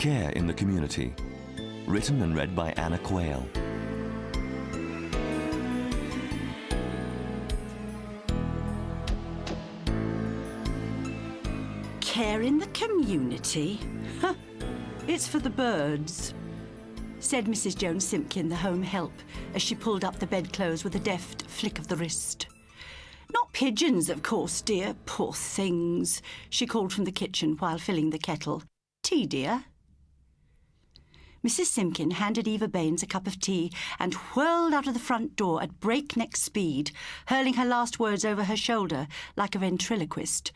Care in the Community. Written and read by Anna Quayle. Care in the community? Huh, it's for the birds, said Mrs. Jones Simpkin, the home help, as she pulled up the bedclothes with a deft flick of the wrist. Not pigeons, of course, dear. Poor things, she called from the kitchen while filling the kettle. Tea, dear? Mrs. Simpkin handed Eva Baines a cup of tea and whirled out of the front door at breakneck speed, hurling her last words over her shoulder like a ventriloquist.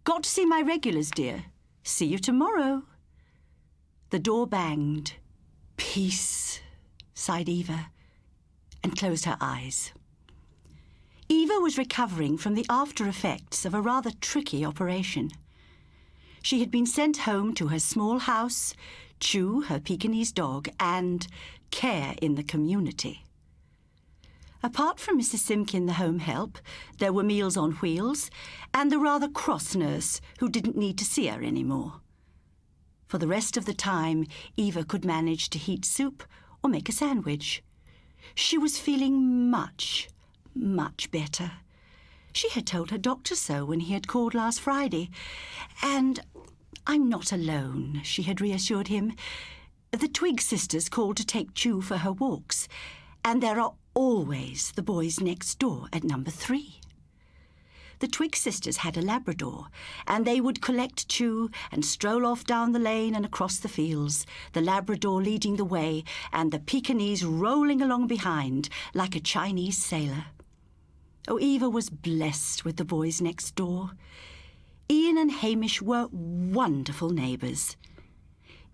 Got to see my regulars, dear. See you tomorrow. The door banged. Peace, sighed Eva, and closed her eyes. Eva was recovering from the after-effects of a rather tricky operation. She had been sent home to her small house, Chew, her Pekingese dog, and Care in the Community. Apart from Mrs. Simpkin, the home help, there were Meals on Wheels and the rather cross nurse who didn't need to see her anymore. For the rest of the time, Eva could manage to heat soup or make a sandwich. She was feeling much, much better. She had told her doctor so when he had called last Friday. And I'm not alone, she had reassured him. The Twig sisters called to take Chew for her walks, and there are always the boys next door at number 3. The Twig sisters had a Labrador, and they would collect Chew and stroll off down the lane and across the fields, the Labrador leading the way and the Pekingese rolling along behind like a Chinese sailor. Oh, Eva was blessed with the boys next door. Ian and Hamish were wonderful neighbours.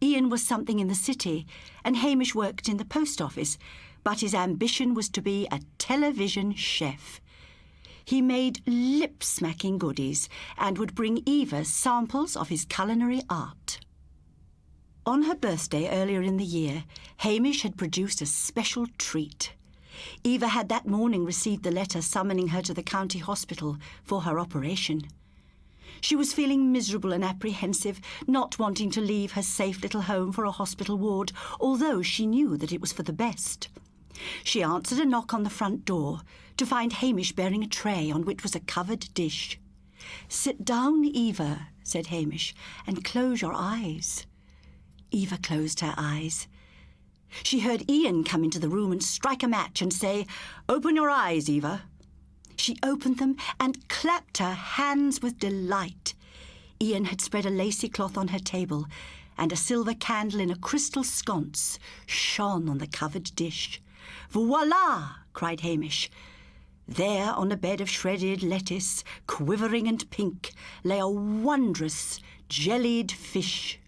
Ian was something in the city, and Hamish worked in the post office, but his ambition was to be a television chef. He made lip-smacking goodies and would bring Eva samples of his culinary art. On her birthday earlier in the year, Hamish had produced a special treat. Eva had that morning received the letter summoning her to the county hospital for her operation. She was feeling miserable and apprehensive, not wanting to leave her safe little home for a hospital ward, although she knew that it was for the best. She answered a knock on the front door to find Hamish bearing a tray on which was a covered dish. "Sit down, Eva," said Hamish, "and close your eyes." Eva closed her eyes. She heard Ian come into the room and strike a match and say, "Open your eyes, Eva." She opened them and clapped her hands with delight. Ian had spread a lacy cloth on her table, and a silver candle in a crystal sconce shone on the covered dish. "Voila!" cried Hamish. There, on a bed of shredded lettuce, quivering and pink, lay a wondrous jellied fish.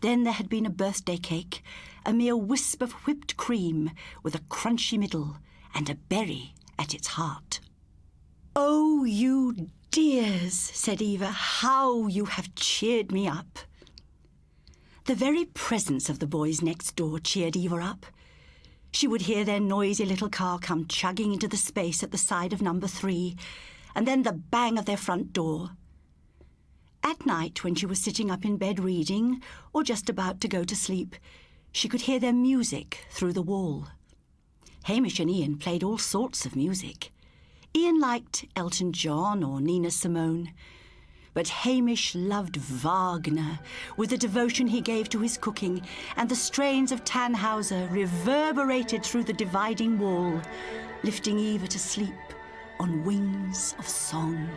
Then there had been a birthday cake, a mere wisp of whipped cream with a crunchy middle and a berry at its heart. "Oh, you dears," said Eva, "how you have cheered me up." The very presence of the boys next door cheered Eva up. She would hear their noisy little car come chugging into the space at the side of number 3, and then the bang of their front door. At night, when she was sitting up in bed reading, or just about to go to sleep, she could hear their music through the wall. Hamish and Ian played all sorts of music. Ian liked Elton John or Nina Simone, but Hamish loved Wagner with the devotion he gave to his cooking, and the strains of Tannhauser reverberated through the dividing wall, lifting Eva to sleep on wings of song.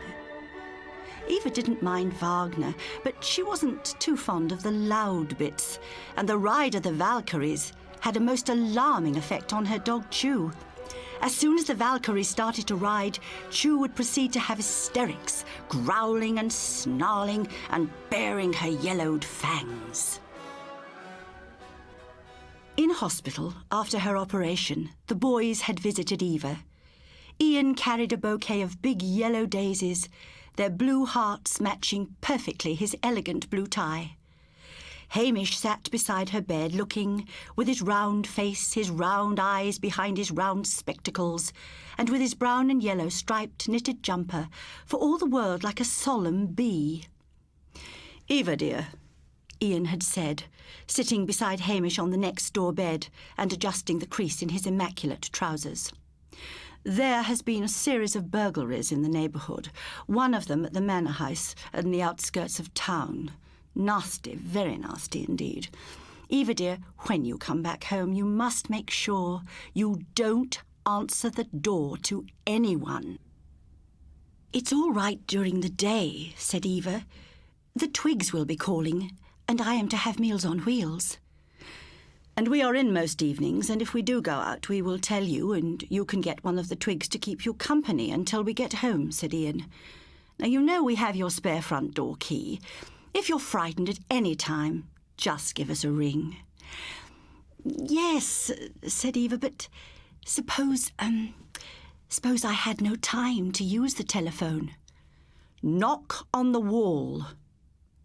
Eva didn't mind Wagner, but she wasn't too fond of the loud bits, and the ride of the Valkyries had a most alarming effect on her dog Chew. As soon as the Valkyries started to ride, Chew would proceed to have hysterics, growling and snarling and baring her yellowed fangs. In hospital, after her operation, the boys had visited Eva. Ian carried a bouquet of big yellow daisies, their blue hearts matching perfectly his elegant blue tie. Hamish sat beside her bed, looking, with his round face, his round eyes behind his round spectacles, and with his brown and yellow striped knitted jumper, for all the world like a solemn bee. "Eva, dear, Ian had said, sitting beside Hamish on the next-door bed and adjusting the crease in his immaculate trousers. "There has been a series of burglaries in the neighbourhood, one of them at the manor house in the outskirts of town. Nasty, very nasty indeed. Eva, dear, when you come back home, you must make sure you don't answer the door to anyone." "It's all right during the day," said Eva. "The Twigs will be calling, and I am to have Meals on Wheels." "And we are in most evenings, and if we do go out, we will tell you, and you can get one of the Twigs to keep you company until we get home," said Ian. "Now, you know we have your spare front door key. If you're frightened at any time, just give us a ring." "Yes," said Eva, "but suppose I had no time to use the telephone." "Knock on the wall,"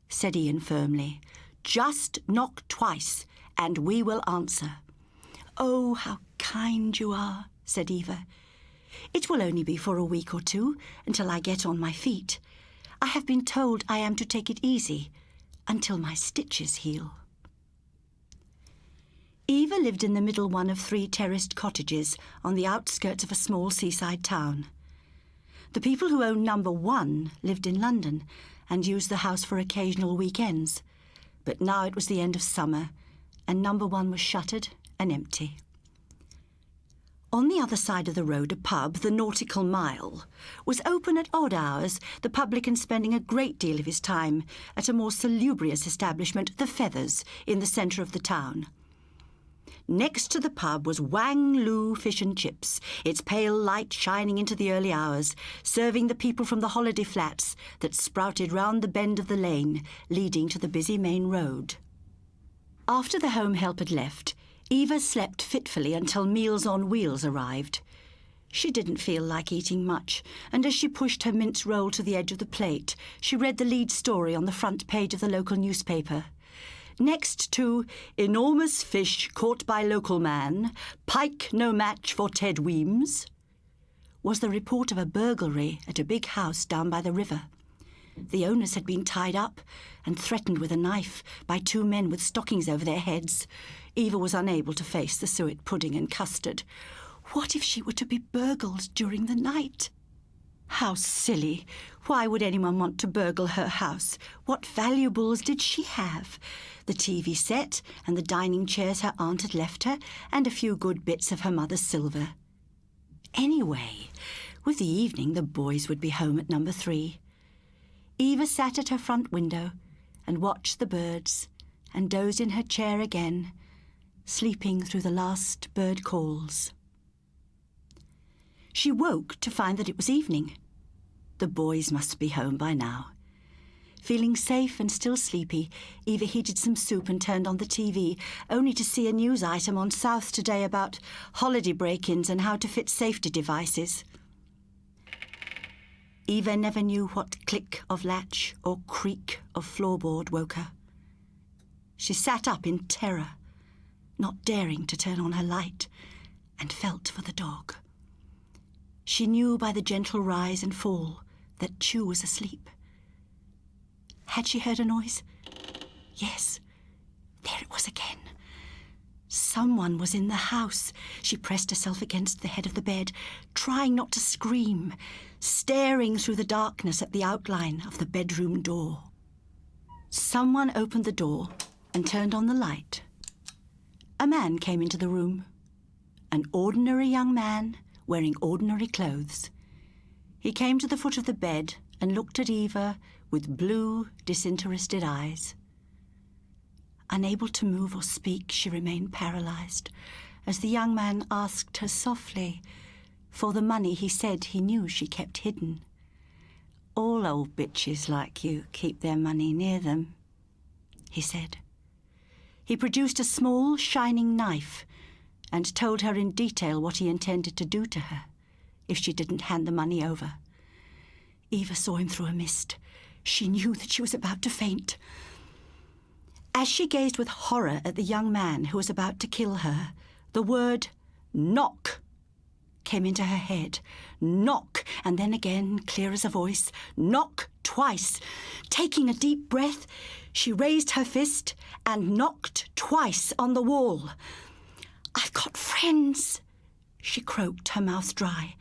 said Ian firmly. "Just knock twice, and we will answer." "Oh, how kind you are," said Eva. "It will only be for a week or two, until I get on my feet. I have been told I am to take it easy until my stitches heal." Eva lived in the middle one of 3 terraced cottages on the outskirts of a small seaside town. The people who owned number 1 lived in London and used the house for occasional weekends, but now it was the end of summer, and number 1 was shuttered and empty. On the other side of the road, a pub, the Nautical Mile, was open at odd hours, the publican spending a great deal of his time at a more salubrious establishment, the Feathers, in the centre of the town. Next to the pub was Wang Lu Fish and Chips, its pale light shining into the early hours, serving the people from the holiday flats that sprouted round the bend of the lane leading to the busy main road. After the home help had left, Eva slept fitfully until Meals on Wheels arrived. She didn't feel like eating much, and as she pushed her mince roll to the edge of the plate, she read the lead story on the front page of the local newspaper. Next to "Enormous fish caught by local man, pike no match for Ted Weems," was the report of a burglary at a big house down by the river. The owners had been tied up and threatened with a knife by 2 men with stockings over their heads. Eva was unable to face the suet pudding and custard. What if she were to be burgled during the night? How silly! Why would anyone want to burgle her house? What valuables did she have? The TV set and the dining chairs her aunt had left her, and a few good bits of her mother's silver. Anyway, with the evening the boys would be home at number 3. Eva sat at her front window and watched the birds and dozed in her chair again, sleeping through the last bird calls. She woke to find that it was evening. The boys must be home by now. Feeling safe and still sleepy, Eva heated some soup and turned on the TV, only to see a news item on South Today about holiday break-ins and how to fit safety devices. Eva never knew what click of latch or creak of floorboard woke her. She sat up in terror, not daring to turn on her light, and felt for the dog. She knew by the gentle rise and fall that Chew was asleep. Had she heard a noise? Yes, there it was again. Someone was in the house. She pressed herself against the head of the bed, trying not to scream, staring through the darkness at the outline of the bedroom door. Someone opened the door and turned on the light. A man came into the room. An ordinary young man wearing ordinary clothes. He came to the foot of the bed and looked at Eva with blue, disinterested eyes. Unable to move or speak, she remained paralysed as the young man asked her softly for the money he said he knew she kept hidden. "All old bitches like you keep their money near them," he said. He produced a small, shining knife and told her in detail what he intended to do to her if she didn't hand the money over. Eva saw him through a mist. She knew that she was about to faint. As she gazed with horror at the young man who was about to kill her, the word "knock" came into her head. Knock, and then again, clear as a voice, "knock twice. Taking a deep breath, she raised her fist and knocked twice on the wall. "I've got friends," she croaked, her mouth dry.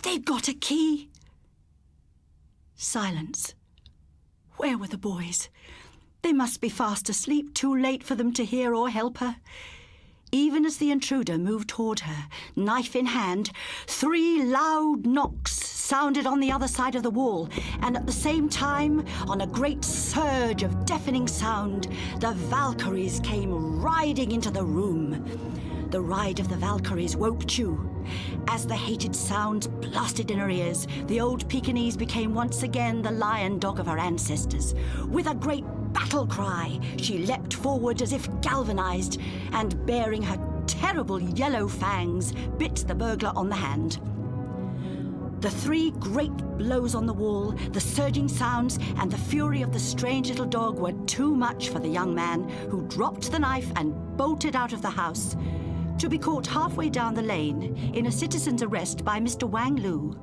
"They've got a key." Silence. Where were the boys? They must be fast asleep, too late for them to hear or help her. Even as the intruder moved toward her, knife in hand, 3 loud knocks sounded on the other side of the wall, and at the same time, on a great surge of deafening sound, the Valkyries came riding into the room. The ride of the Valkyries woke Chu. As the hated sounds blasted in her ears, the old Pekingese became once again the lion dog of her ancestors. With a great battle cry, she leapt forward as if galvanized, and baring her terrible yellow fangs, bit the burglar on the hand. The 3 great blows on the wall, the surging sounds, and the fury of the strange little dog were too much for the young man, who dropped the knife and bolted out of the house, to be caught halfway down the lane in a citizen's arrest by Mr. Wang Lu.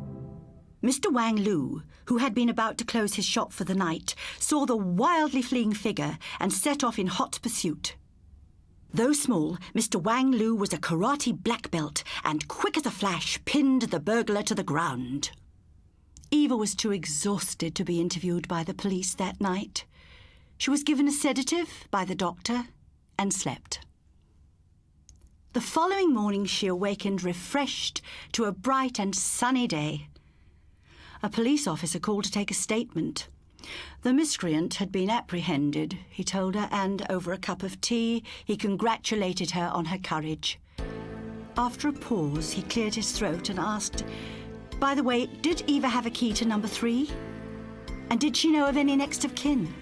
Mr. Wang Lu, who had been about to close his shop for the night, saw the wildly fleeing figure and set off in hot pursuit. Though small, Mr. Wang Lu was a karate black belt and, quick as a flash, pinned the burglar to the ground. Eva was too exhausted to be interviewed by the police that night. She was given a sedative by the doctor and slept. The following morning she awakened refreshed to a bright and sunny day. A police officer called to take a statement. The miscreant had been apprehended, he told her, and over a cup of tea he congratulated her on her courage. After a pause he cleared his throat and asked, "By the way, did Eva have a key to number 3? And did she know of any next of kin?"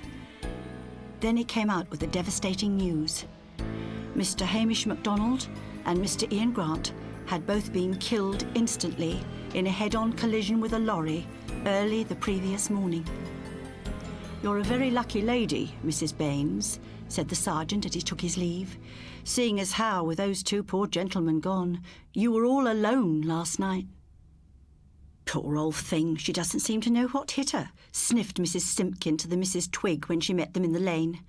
Then he came out with the devastating news. Mr. Hamish MacDonald and Mr. Ian Grant had both been killed instantly in a head-on collision with a lorry early the previous morning. "You're a very lucky lady, Mrs. Baines," said the sergeant as he took his leave, "seeing as how, with those 2 poor gentlemen gone, you were all alone last night." "Poor old thing, she doesn't seem to know what hit her," sniffed Mrs. Simpkin to the Mrs. Twig when she met them in the lane.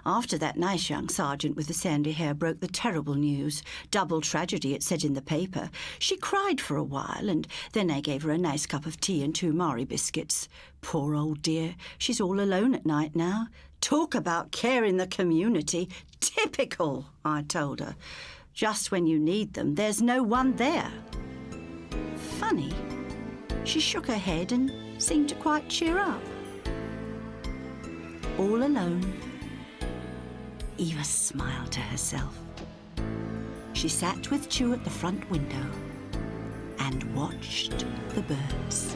"After that nice young sergeant with the sandy hair broke the terrible news, double tragedy it said in the paper, she cried for a while, and then I gave her a nice cup of tea and 2 Marie biscuits. Poor old dear, she's all alone at night now. Talk about care in the community. Typical, I told her. Just when you need them, there's no one there." Funny. She shook her head and seemed to quite cheer up. All alone. Eva smiled to herself. She sat with Chu at the front window and watched the birds.